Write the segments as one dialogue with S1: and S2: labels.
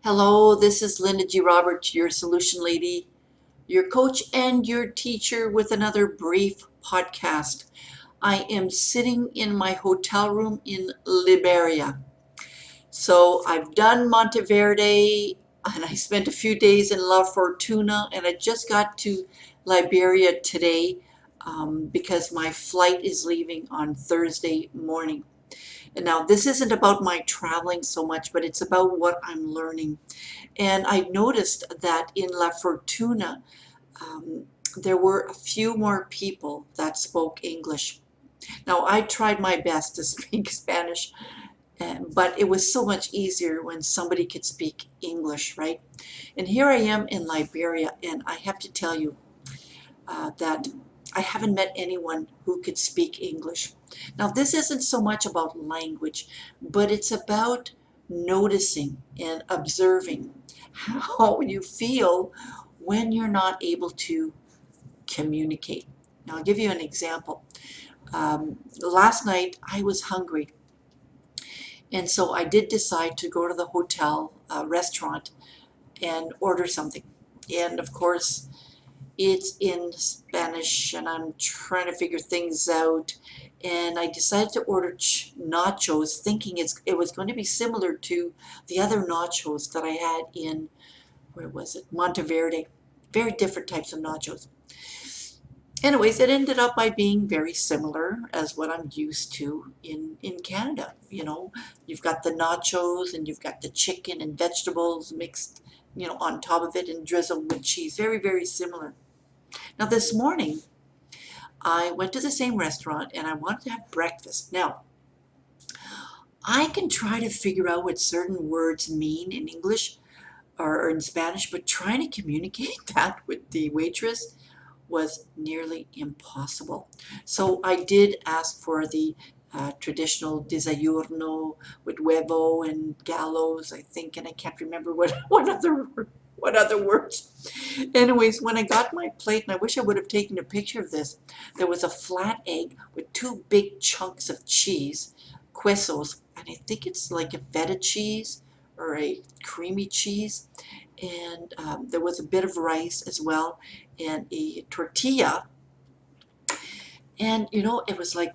S1: Hello, this is Linda G. Roberts, your solution lady, your coach, and your teacher with another brief podcast. I am sitting in my hotel room in Liberia. So I've done Monteverde and I spent a few days in La Fortuna and I just got to Liberia today because my flight is leaving on Thursday morning. And now this isn't about my traveling so much, but it's about what I'm learning. And I noticed that in La Fortuna, um, there were a few more people that spoke English. Now, I tried my best to speak Spanish, but it was so much easier when somebody could speak English, right? And here I am in Liberia, and I have to tell you that I haven't met anyone who could speak English. Now, this isn't so much about language, but it's about noticing and observing how you feel when you're not able to communicate. Now, I'll give you an example. Last night I was hungry, and so I did decide to go to the hotel restaurant and order something. And of course, it's in Spanish, and I'm trying to figure things out. And I decided to order nachos, thinking it was going to be similar to the other nachos that I had in, where was it? Monteverde. Very different types of nachos. Anyways, it ended up by being very similar as what I'm used to in Canada. You know, you've got the nachos and you've got the chicken and vegetables mixed, on top of it and drizzled with cheese. Very, very similar. Now, this morning, I went to the same restaurant and I wanted to have breakfast. Now, I can try to figure out what certain words mean in English or in Spanish, but trying to communicate that with the waitress was nearly impossible. So I did ask for the traditional desayuno with huevo and gallows, I think, and I can't remember what other words. Anyways, when I got my plate, and I wish I would have taken a picture of this, there was a flat egg with two big chunks of cheese, quesos, and I think it's like a feta cheese or a creamy cheese. And there was a bit of rice as well, and a tortilla. And it was like,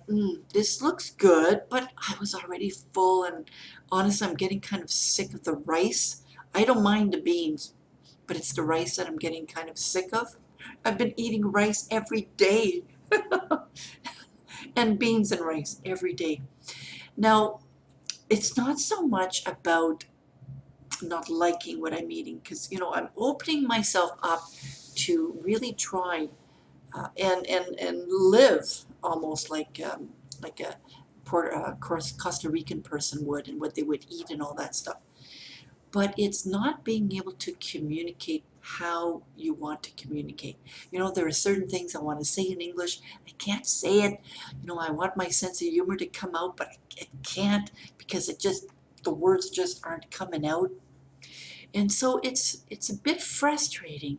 S1: this looks good, but I was already full, and honestly, I'm getting kind of sick of the rice. I don't mind the beans, but it's the rice that I'm getting kind of sick of. I've been eating rice every day, and beans and rice every day. Now, it's not so much about not liking what I'm eating, because I'm opening myself up to really try and live almost like a Costa Rican person would, and what they would eat and all that stuff. But it's not being able to communicate how you want to communicate. There are certain things I want to say in English. I can't say it. I want my sense of humor to come out, but I can't, because the words just aren't coming out. And so it's a bit frustrating.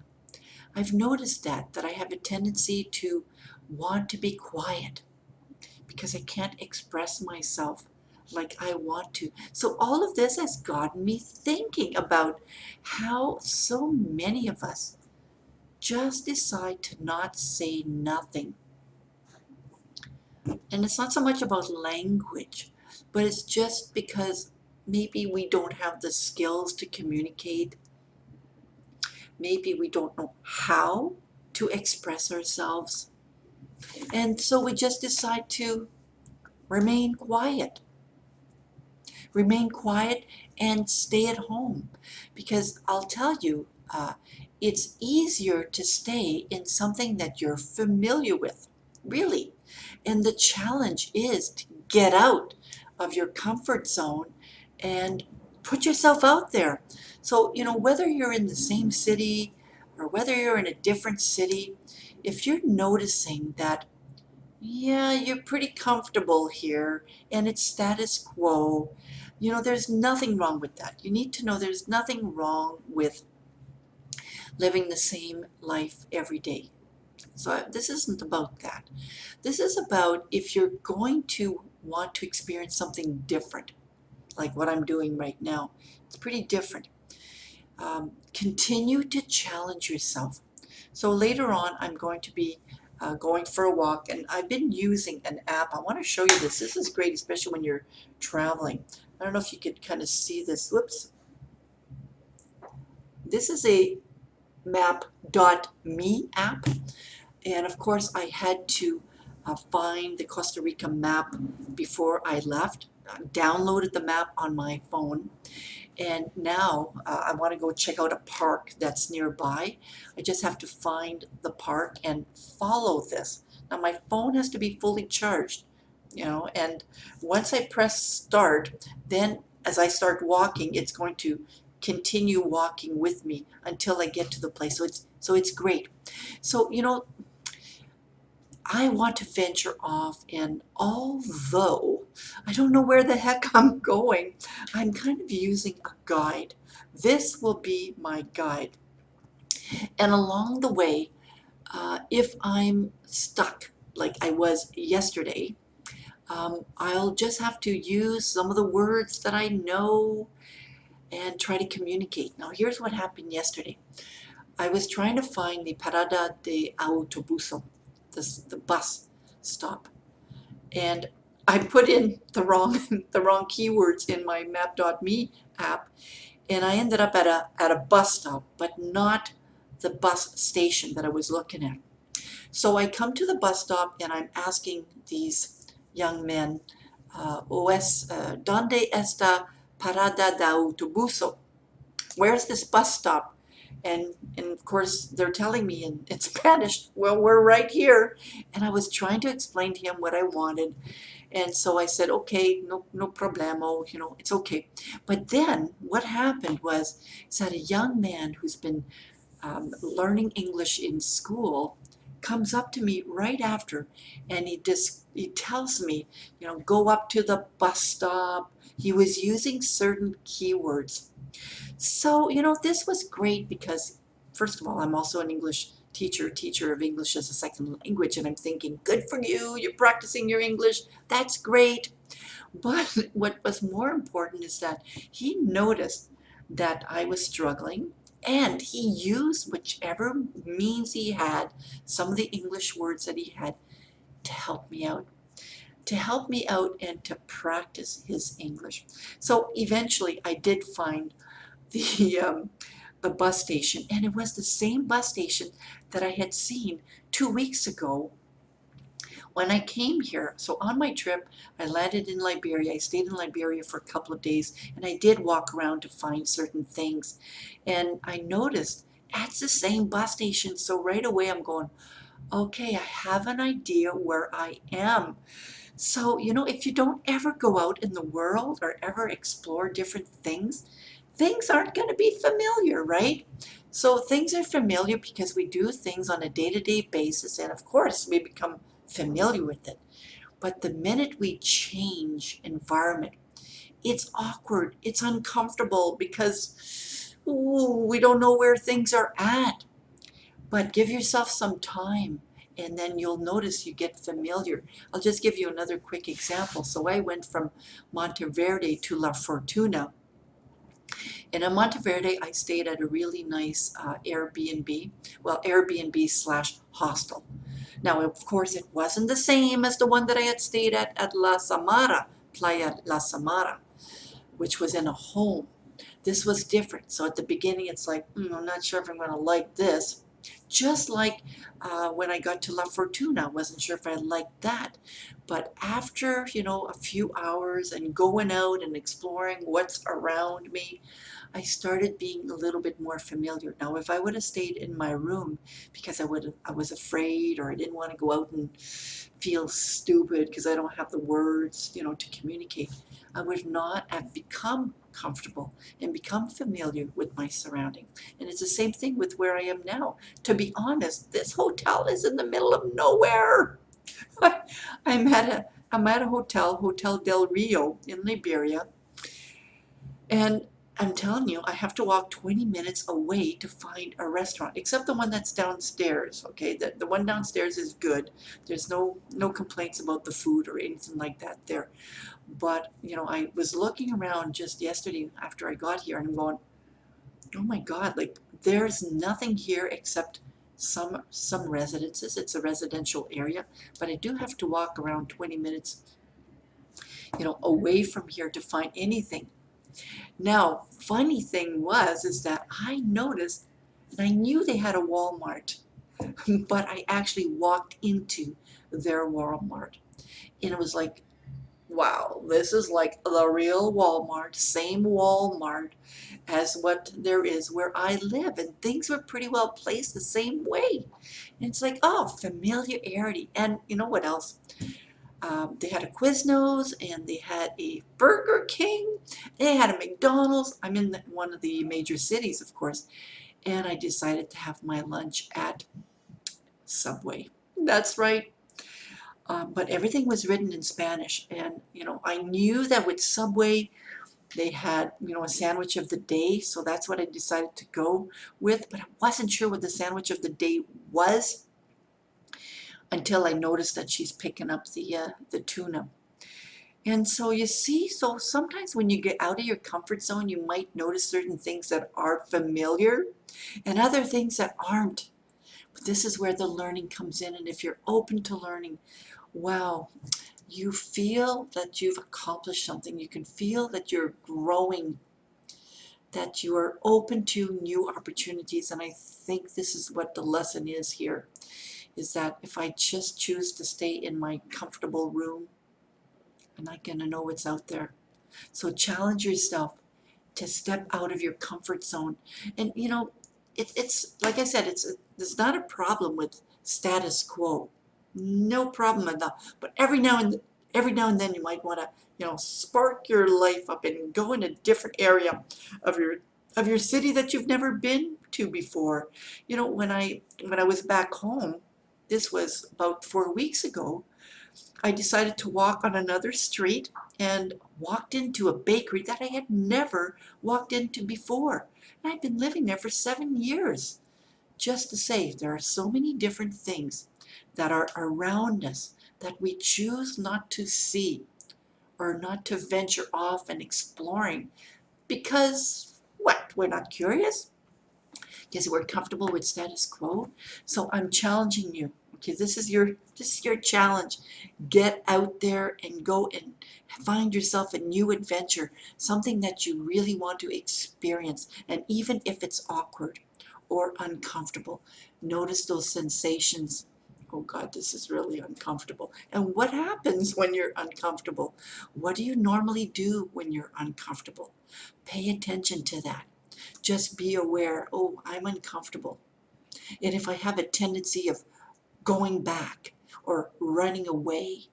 S1: I've noticed that I have a tendency to want to be quiet because I can't express myself like I want to. So all of this has gotten me thinking about how so many of us just decide to not say nothing. And it's not so much about language, but it's just because maybe we don't have the skills to communicate. Maybe we don't know how to express ourselves. And so we just decide to remain quiet. Remain quiet and stay at home. Because I'll tell you, it's easier to stay in something that you're familiar with, really. And the challenge is to get out of your comfort zone and put yourself out there. So, whether you're in the same city or whether you're in a different city, if you're noticing that, yeah, you're pretty comfortable here and it's status quo, there's nothing wrong with that. You need to know there's nothing wrong with living the same life every day. So this isn't about that. This is about if you're going to want to experience something different, like what I'm doing right now. It's pretty different. Continue to challenge yourself. So later on, I'm going to be going for a walk, and I've been using an app. I want to show you this. This is great, especially when you're traveling. I don't know if you could kind of see this. Whoops. This is a map.me app. And of course, I had to find the Costa Rica map before I left. I downloaded the map on my phone. And now I want to go check out a park that's nearby. I just have to find the park and follow this. Now my phone has to be fully charged, and once I press start, then as I start walking, it's going to continue walking with me until I get to the place. So it's great. So, I want to venture off, and although I don't know where the heck I'm going, I'm kind of using a guide. This will be my guide. And along the way, if I'm stuck like I was yesterday, I'll just have to use some of the words that I know and try to communicate. Now, here's what happened yesterday. I was trying to find the Parada de Autobuso, the bus stop, and I put in the wrong keywords in my map.me app, and I ended up at a bus stop, but not the bus station that I was looking at. So I come to the bus stop and I'm asking these young men, ¿Dónde está Parada de Autobuso? Where's this bus stop? And of course they're telling me in Spanish, well, we're right here. And I was trying to explain to him what I wanted. And so I said, okay, no problemo, it's okay. But then what happened was that a young man who's been learning English in school comes up to me right after, and he tells me, go up to the bus stop. He was using certain keywords. So, this was great because, first of all, I'm also an English teacher of English as a second language, and I'm thinking, good for you, you're practicing your English, that's great. But what was more important is that he noticed that I was struggling, and he used whichever means he had, some of the English words that he had, to help me out. And to practice his English. So eventually I did find the the bus station, and it was the same bus station that I had seen 2 weeks ago when I came here. So on my trip, I landed in Liberia. I stayed in Liberia for a couple of days, and I did walk around to find certain things. And I noticed that's the same bus station. So right away I'm going, okay, I have an idea where I am. So, if you don't ever go out in the world or ever explore different things aren't going to be familiar, right? So things are familiar because we do things on a day-to-day basis, and of course we become familiar with it. But the minute we change environment, it's awkward, it's uncomfortable because we don't know where things are at. But give yourself some time, and then you'll notice you get familiar. I'll just give you another quick example. So I went from Monteverde to La Fortuna. And in Monteverde, I stayed at a really nice Airbnb, well, Airbnb slash hostel. Now, of course, it wasn't the same as the one that I had stayed at La Samara, Playa La Samara, which was in a home. This was different. So at the beginning, it's like, I'm not sure if I'm going to like this. Just like when I got to La Fortuna, I wasn't sure if I liked that. But after, a few hours and going out and exploring what's around me, I started being a little bit more familiar. Now, if I would have stayed in my room because I was afraid, or I didn't want to go out and feel stupid because I don't have the words, to communicate, I would not have become comfortable and become familiar with my surrounding. And it's the same thing with where I am now. To be honest, this hotel is in the middle of nowhere. I'm at a hotel, Hotel Del Rio in Liberia, and I'm telling you, I have to walk 20 minutes away to find a restaurant, except the one that's downstairs, okay? The one downstairs is good. There's no complaints about the food or anything like that there. But, I was looking around just yesterday after I got here, and I'm going, oh my God, like there's nothing here except some residences. It's a residential area, but I do have to walk around 20 minutes, away from here to find anything. Now, funny thing is that I noticed, and I knew they had a Walmart, but I actually walked into their Walmart, and it was like, wow, this is like the real Walmart, same Walmart as what there is where I live, and things were pretty well placed the same way. And it's like, oh, familiarity. And you know what else? They had a Quiznos, and they had a Burger King, they had a McDonald's. I'm in one of the major cities, of course, and I decided to have my lunch at Subway. That's right. But everything was written in Spanish, and I knew that with Subway they had a sandwich of the day, so that's what I decided to go with. But I wasn't sure what the sandwich of the day was until I noticed that she's picking up the tuna. And so you see, so sometimes when you get out of your comfort zone, you might notice certain things that are familiar and other things that aren't. But this is where the learning comes in, and if you're open to learning, wow, you feel that you've accomplished something. You can feel that you're growing, that you are open to new opportunities. And I think this is what the lesson is here, is that if I just choose to stay in my comfortable room, I'm not going to know what's out there. So challenge yourself to step out of your comfort zone. And it's like I said, there's not a problem with status quo. No problem at all. But every now and then you might want to, spark your life up and go in a different area of your city that you've never been to before. When I was back home, this was about 4 weeks ago, I decided to walk on another street and walked into a bakery that I had never walked into before. And I'd been living there for 7 years. Just to say, there are so many different things that are around us that we choose not to see or not to venture off and exploring because what? We're not curious? Because we're comfortable with status quo. So I'm challenging you. Okay, this is your challenge. Get out there and go and find yourself a new adventure, something that you really want to experience. And even if it's awkward or uncomfortable, notice those sensations. Oh God, this is really uncomfortable. And what happens when you're uncomfortable? What do you normally do when you're uncomfortable? Pay attention to that. Just be aware, oh, I'm uncomfortable. And if I have a tendency of going back or running away,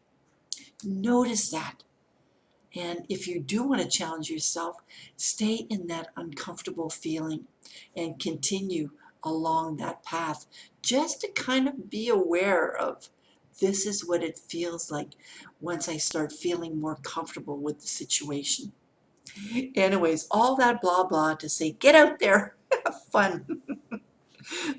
S1: notice that. And if you do want to challenge yourself, stay in that uncomfortable feeling and continue along that path, just to kind of be aware of, this is what it feels like once I start feeling more comfortable with the situation. Anyways, all that blah blah to say, get out there, have fun.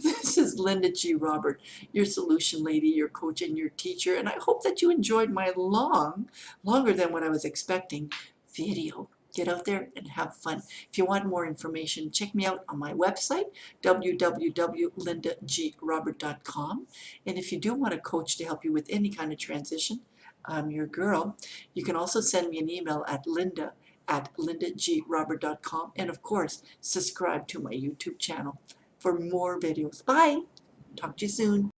S1: This is Linda G. Robert, your solution lady, your coach, and your teacher, and I hope that you enjoyed my longer than what I was expecting, video. Get out there and have fun. If you want more information, check me out on my website, www.lindagRobert.com. And if you do want a coach to help you with any kind of transition, I'm your girl. You can also send me an email at linda@lindagrobert.com. And of course, subscribe to my YouTube channel for more videos. Bye. Talk to you soon.